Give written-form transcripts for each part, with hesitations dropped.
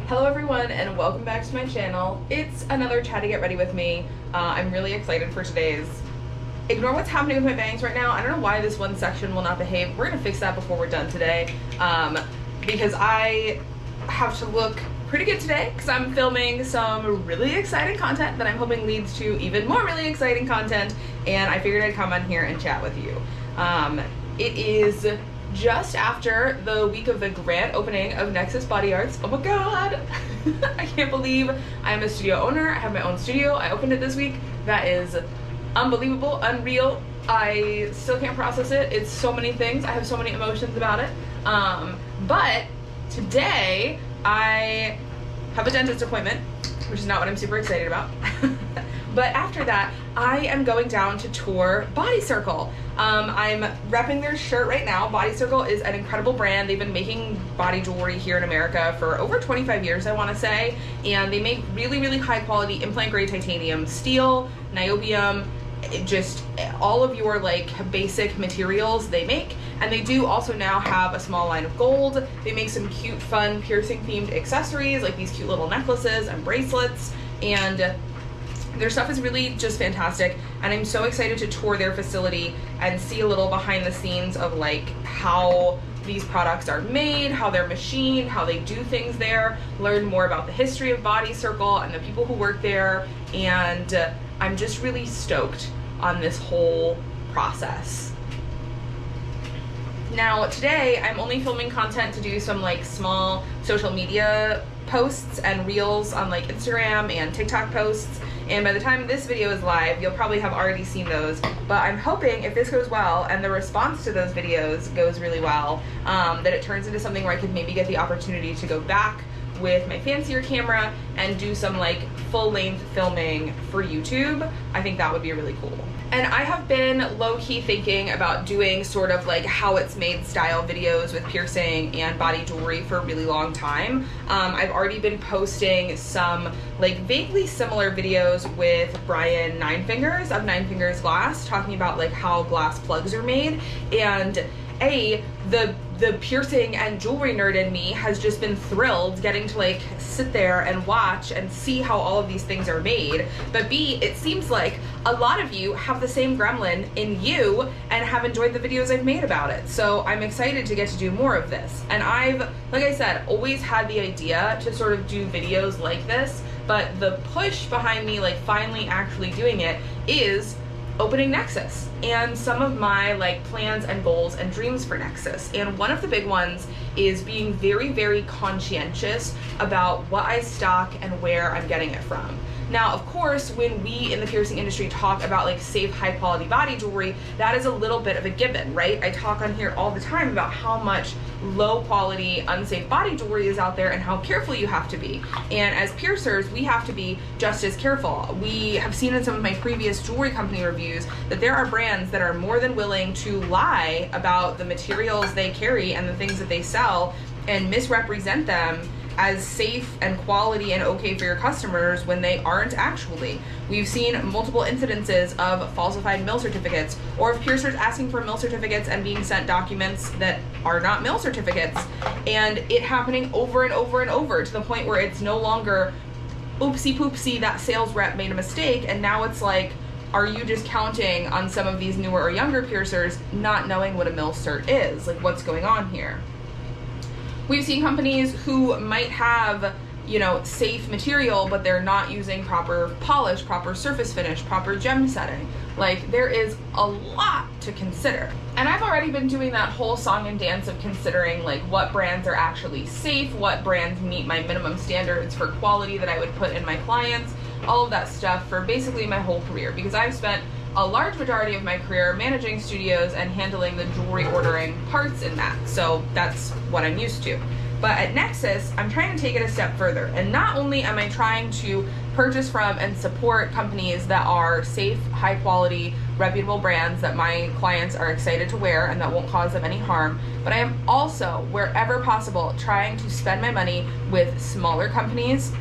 Hello everyone and welcome back to my channel. It's another Chat to Get Ready with me. I'm really excited for today's. Ignore what's happening with my bangs right now. I don't know why this one section will not behave. We're gonna fix that before we're done today because I have to look pretty good today because I'm filming some really exciting content that I'm hoping leads to even more really exciting content, and I figured I'd come on here and chat with you. It is just after the week of the grand opening of Nexus Body Arts. Oh my god! I can't believe I'm a studio owner. I have my own studio. I opened it this week. That is unbelievable, unreal. I still can't process it. It's so many things. I have so many emotions about it. But today I have a dentist appointment, which is not what I'm super excited about. But after that, I am going down to tour Body Circle. I'm repping their shirt right now. Body Circle is an incredible brand. They've been making body jewelry here in America for over 25 years, I want to say. And they make really, really high quality implant grade titanium, steel, niobium, just all of your like basic materials they make. And they do also now have a small line of gold. They make some cute, fun, piercing themed accessories like these cute little necklaces and bracelets. And their stuff is really just fantastic, and I'm so excited to tour their facility and see a little behind the scenes of like how these products are made, how they're machined, how they do things there, learn more about the history of Body Circle and the people who work there, and I'm just really stoked on this whole process. Now today I'm only filming content to do some like small social media posts and reels on like Instagram and TikTok posts, and by the time this video is live you'll probably have already seen those, but I'm hoping if this goes well and the response to those videos goes really well, that it turns into something where I could maybe get the opportunity to go back with my fancier camera and do some like full-length filming for YouTube. I think that would be really cool. And I have been low-key thinking about doing sort of like how it's made style videos with piercing and body jewelry for a really long time. I've already been posting some like vaguely similar videos with Brian Nine Fingers of Nine Fingers Glass, talking about like how glass plugs are made, and the piercing and jewelry nerd in me has just been thrilled getting to like sit there and watch and see how all of these things are made. But B, it seems like a lot of you have the same gremlin in you and have enjoyed the videos I've made about it. So I'm excited to get to do more of this. And I've, like I said, always had the idea to sort of do videos like this, but the push behind me like finally actually doing it is opening Nexus and some of my like plans and goals and dreams for Nexus. And one of the big ones is being very, very conscientious about what I stock and where I'm getting it from. Now, of course, when we in the piercing industry talk about like safe, high quality body jewelry, that is a little bit of a given, right? I talk on here all the time about how much low quality, unsafe body jewelry is out there and how careful you have to be. And as piercers, we have to be just as careful. We have seen in some of my previous jewelry company reviews that there are brands that are more than willing to lie about the materials they carry and the things that they sell and misrepresent them as safe and quality and okay for your customers when they aren't actually. We've seen multiple incidences of falsified mill certificates, or of piercers asking for mill certificates and being sent documents that are not mill certificates, and it happening over and over and over to the point where it's no longer oopsie poopsie, that sales rep made a mistake, and now it's like, are you just counting on some of these newer or younger piercers not knowing what a mill cert is? Like, what's going on here? We've seen companies who might have, you know, safe material, but they're not using proper polish, proper surface finish, proper gem setting. Like, there is a lot to consider. And I've already been doing that whole song and dance of considering like what brands are actually safe, what brands meet my minimum standards for quality that I would put in my clients, all of that stuff for basically my whole career, because I've spent a large majority of my career managing studios and handling the jewelry ordering parts in that. So that's what I'm used to. But at Nexus, I'm trying to take it a step further. And not only am I trying to purchase from and support companies that are safe, high quality, reputable brands that my clients are excited to wear and that won't cause them any harm, but I am also, wherever possible, trying to spend my money with smaller companies,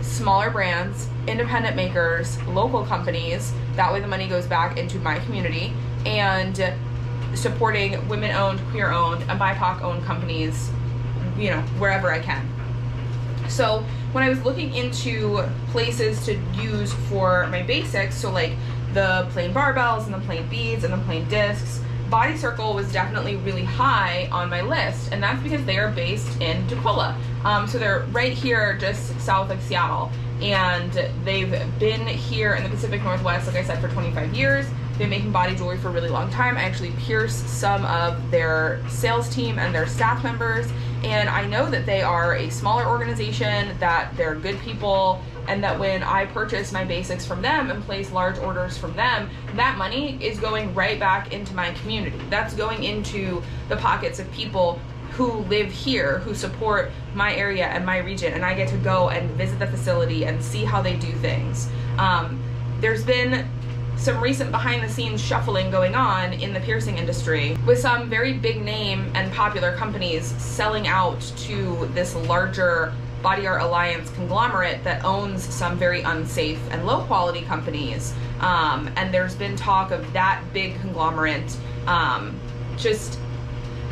smaller brands, independent makers, local companies. That way the money goes back into my community, and supporting women-owned, queer-owned, and BIPOC-owned companies, you know, wherever I can. So when I was looking into places to use for my basics, so like the plain barbells and the plain beads and the plain discs, Body Circle was definitely really high on my list, and that's because they are based in Tukwila. So they're right here just south of Seattle, and they've been here in the Pacific Northwest, like I said, for 25 years. They've been making body jewelry for a really long time. I actually pierce some of their sales team and their staff members, and I know that they are a smaller organization, that they're good people, and that when I purchase my basics from them and place large orders from them, that money is going right back into my community. That's going into the pockets of people who live here, who support my area and my region, and I get to go and visit the facility and see how they do things. There's been some recent behind the scenes shuffling going on in the piercing industry, with some very big name and popular companies selling out to this larger Body Art Alliance conglomerate that owns some very unsafe and low quality companies. And there's been talk of that big conglomerate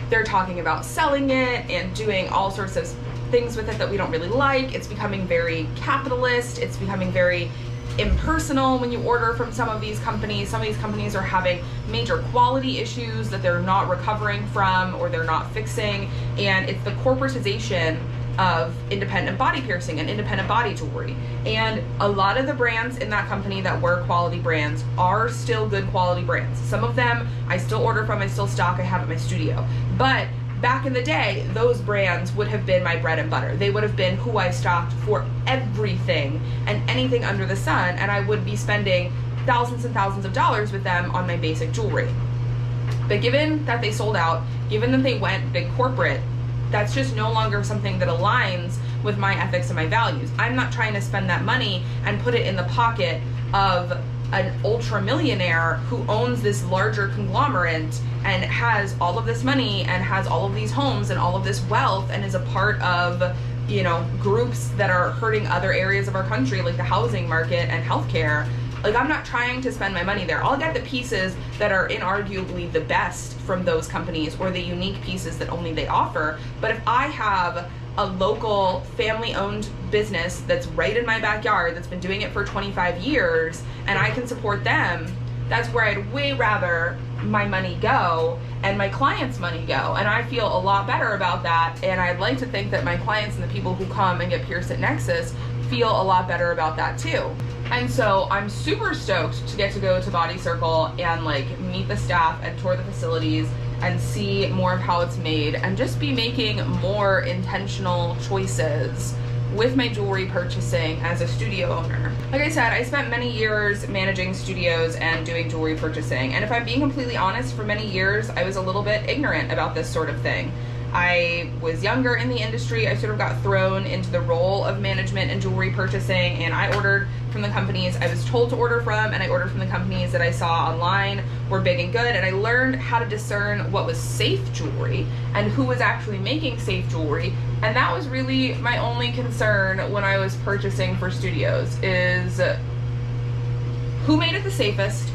they're talking about selling it and doing all sorts of things with it that we don't really like. It's becoming very capitalist. It's becoming very impersonal when you order from some of these companies. Some of these companies are having major quality issues that they're not recovering from or they're not fixing, and it's the corporatization of independent body piercing and independent body jewelry. And a lot of the brands in that company that were quality brands are still good quality brands. Some of them I still order from, I still stock, I have at my studio. But back in the day, those brands would have been my bread and butter. They would have been who I stocked for everything and anything under the sun, and I would be spending thousands and thousands of dollars with them on my basic jewelry. But given that they sold out, given that they went big corporate, that's just no longer something that aligns with my ethics and my values. I'm not trying to spend that money and put it in the pocket of an ultra millionaire who owns this larger conglomerate and has all of this money and has all of these homes and all of this wealth and is a part of, you know, groups that are hurting other areas of our country, like the housing market and healthcare. Like, I'm not trying to spend my money there. I'll get the pieces that are inarguably the best from those companies, or the unique pieces that only they offer. But if I have a local family-owned business that's right in my backyard, that's been doing it for 25 years, and I can support them, that's where I'd way rather my money go and my clients' money go. And I feel a lot better about that, and I'd like to think that my clients and the people who come and get pierced at Nexus feel a lot better about that too. And so I'm super stoked to get to go to Body Circle and like meet the staff and tour the facilities and see more of how it's made and just be making more intentional choices with my jewelry purchasing as a studio owner. Like I said, I spent many years managing studios and doing jewelry purchasing, and if I'm being completely honest, for many years I was a little bit ignorant about this sort of thing. I was younger in the industry. I sort of got thrown into the role of management and jewelry purchasing, and I ordered from the companies I was told to order from, and I ordered from the companies that I saw online were big and good, and I learned how to discern what was safe jewelry and who was actually making safe jewelry. And that was really my only concern when I was purchasing for studios, is who made it the safest,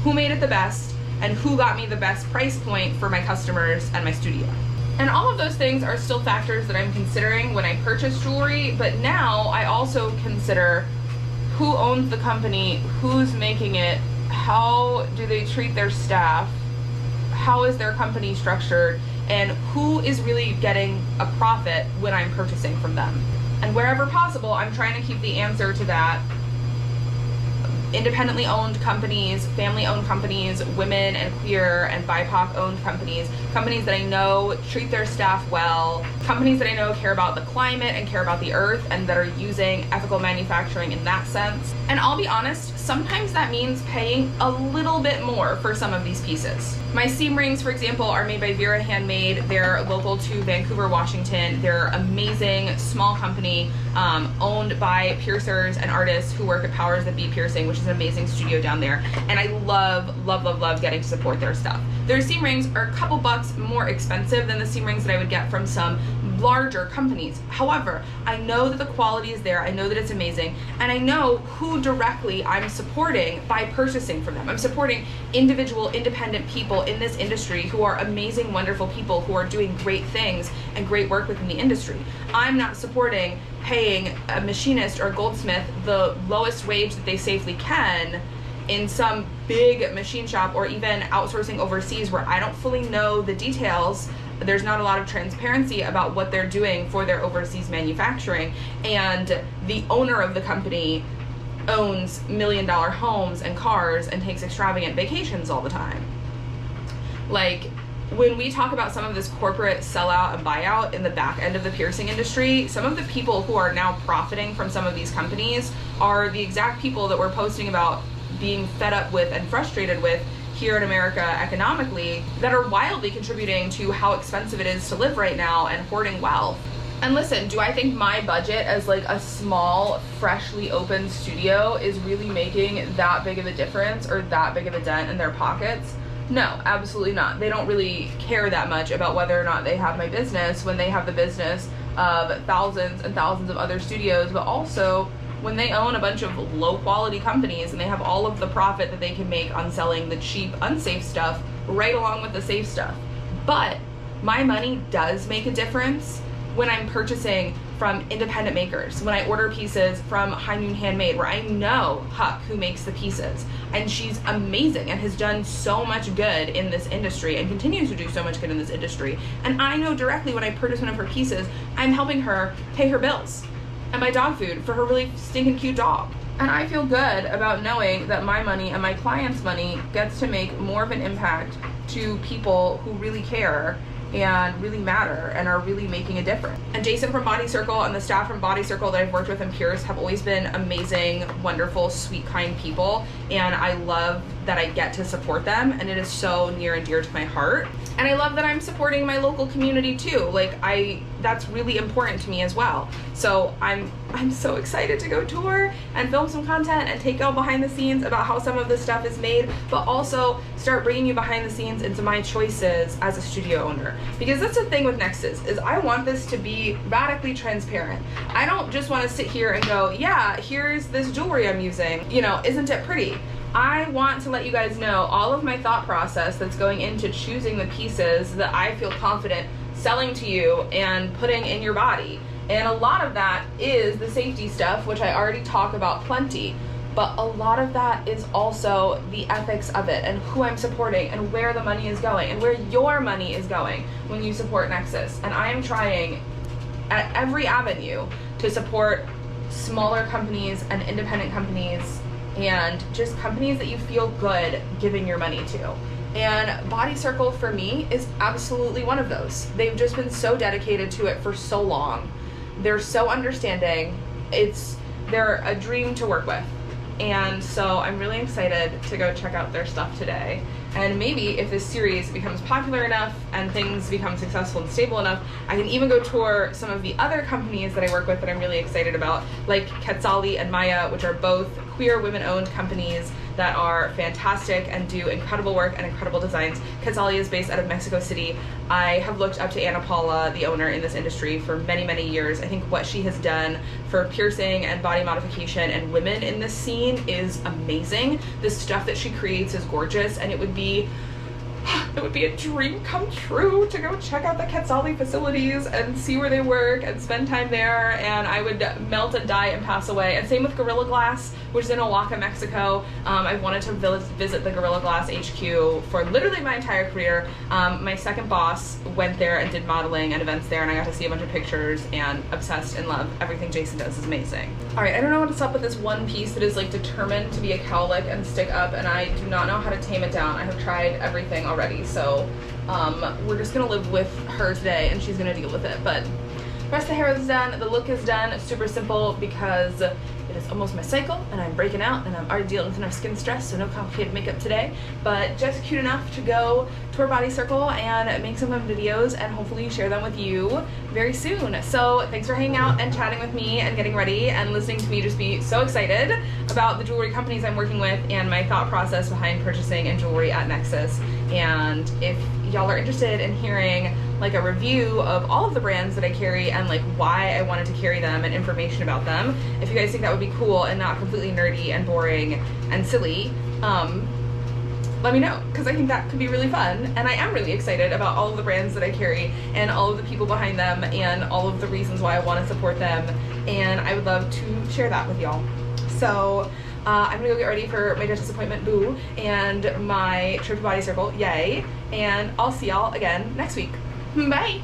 who made it the best, and who got me the best price point for my customers and my studio. And all of those things are still factors that I'm considering when I purchase jewelry, but now I also consider who owns the company, who's making it, how do they treat their staff, how is their company structured, and who is really getting a profit when I'm purchasing from them. And wherever possible, I'm trying to keep the answer to that. Independently owned companies, family owned companies, women and queer and BIPOC owned companies, companies that I know treat their staff well, companies that I know care about the climate and care about the earth and that are using ethical manufacturing in that sense. And I'll be honest, sometimes that means paying a little bit more for some of these pieces. My seam rings, for example, are made by Vera Handmade. They're local to Vancouver, Washington. They're an amazing small company owned by piercers and artists who work at Powers That Be Piercing, which is an amazing studio down there. And I love, love, love, love getting to support their stuff. Their seam rings are a couple bucks more expensive than the seam rings that I would get from some larger companies. However, I know that the quality is there, I know that it's amazing, and I know who directly I'm supporting by purchasing from them. I'm supporting individual, independent people in this industry who are amazing, wonderful people who are doing great things and great work within the industry. I'm not supporting paying a machinist or a goldsmith the lowest wage that they safely can in some big machine shop, or even outsourcing overseas where I don't fully know the details. There's not a lot of transparency about what they're doing for their overseas manufacturing, and the owner of the company owns $1 million homes and cars and takes extravagant vacations all the time. Like, when we talk about some of this corporate sellout and buyout in the back end of the piercing industry, some of the people who are now profiting from some of these companies are the exact people that we're posting about being fed up with and frustrated with here in America economically, that are wildly contributing to how expensive it is to live right now and hoarding wealth. And listen, do I think my budget as like a small, freshly opened studio is really making that big of a difference or that big of a dent in their pockets? No, absolutely not. They don't really care that much about whether or not they have my business when they have the business of thousands and thousands of other studios, but also when they own a bunch of low quality companies and they have all of the profit that they can make on selling the cheap, unsafe stuff right along with the safe stuff. But my money does make a difference when I'm purchasing from independent makers, when I order pieces from High Noon Handmade, where I know Huck, who makes the pieces, and she's amazing and has done so much good in this industry and continues to do so much good in this industry. And I know directly when I purchase one of her pieces, I'm helping her pay her bills and buy dog food for her really stinking cute dog. And I feel good about knowing that my money and my clients' money gets to make more of an impact to people who really care and really matter and are really making a difference. And Jason from Body Circle and the staff from Body Circle that I've worked with in Pierce have always been amazing, wonderful, sweet, kind people, and I love that I get to support them, and it is so near and dear to my heart. And I love that I'm supporting my local community too. Like, that's really important to me as well. So I'm so excited to go tour and film some content and take y'all behind the scenes about how some of this stuff is made, but also start bringing you behind the scenes into my choices as a studio owner. Because that's the thing with Nexus, is I want this to be radically transparent. I don't just want to sit here and go, yeah, here's this jewelry I'm using, you know, isn't it pretty? I want to let you guys know all of my thought process that's going into choosing the pieces that I feel confident selling to you and putting in your body. And a lot of that is the safety stuff, which I already talk about plenty, but a lot of that is also the ethics of it and who I'm supporting and where the money is going and where your money is going when you support Nexus. And I am trying at every avenue to support smaller companies and independent companies and just companies that you feel good giving your money to. And Body Circle for me is absolutely one of those. They've just been so dedicated to it for so long. They're so understanding. They're a dream to work with. And so I'm really excited to go check out their stuff today. And maybe if this series becomes popular enough and things become successful and stable enough, I can even go tour some of the other companies that I work with that I'm really excited about, like Quetzali and Maya, which are both queer women-owned companies that are fantastic and do incredible work and incredible designs. Quetzali is based out of Mexico City. I have looked up to Ana Paula, the owner in this industry, for many, many years. I think what she has done for piercing and body modification and women in this scene is amazing. The stuff that she creates is gorgeous, and it would be a dream come true to go check out the Quetzali facilities and see where they work and spend time there, and I would melt and die and pass away. And same with Gorilla Glass, which is in Oaxaca, Mexico. I've wanted to visit the Gorilla Glass HQ for literally my entire career. My second boss went there and did modeling and events there, and I got to see a bunch of pictures and obsessed and love everything Jason does. Is amazing. All right, I don't know what's up with this one piece that is like determined to be a cowlick and stick up, and I do not know how to tame it down. I have tried everything already, so we're just gonna live with her today and she's gonna deal with it. But the rest of the hair is done, the look is done. It's super simple because it is almost my cycle and I'm breaking out and I'm already dealing with enough skin stress, so no complicated makeup today, but just cute enough to go tour Body Circle and make some videos and hopefully share them with you very soon. So thanks for hanging out and chatting with me and getting ready and listening to me just be so excited about the jewelry companies I'm working with and my thought process behind purchasing and jewelry at Nexus. And if y'all are interested in hearing like a review of all of the brands that I carry and like why I wanted to carry them and information about them, if you guys think that would be cool and not completely nerdy and boring and silly, let me know, because I think that could be really fun, and I am really excited about all of the brands that I carry and all of the people behind them and all of the reasons why I want to support them and I would love to share that with y'all. So I'm gonna go get ready for my dentist appointment, boo, and my trip to Body Circle, yay, and I'll see y'all again next week. Bye!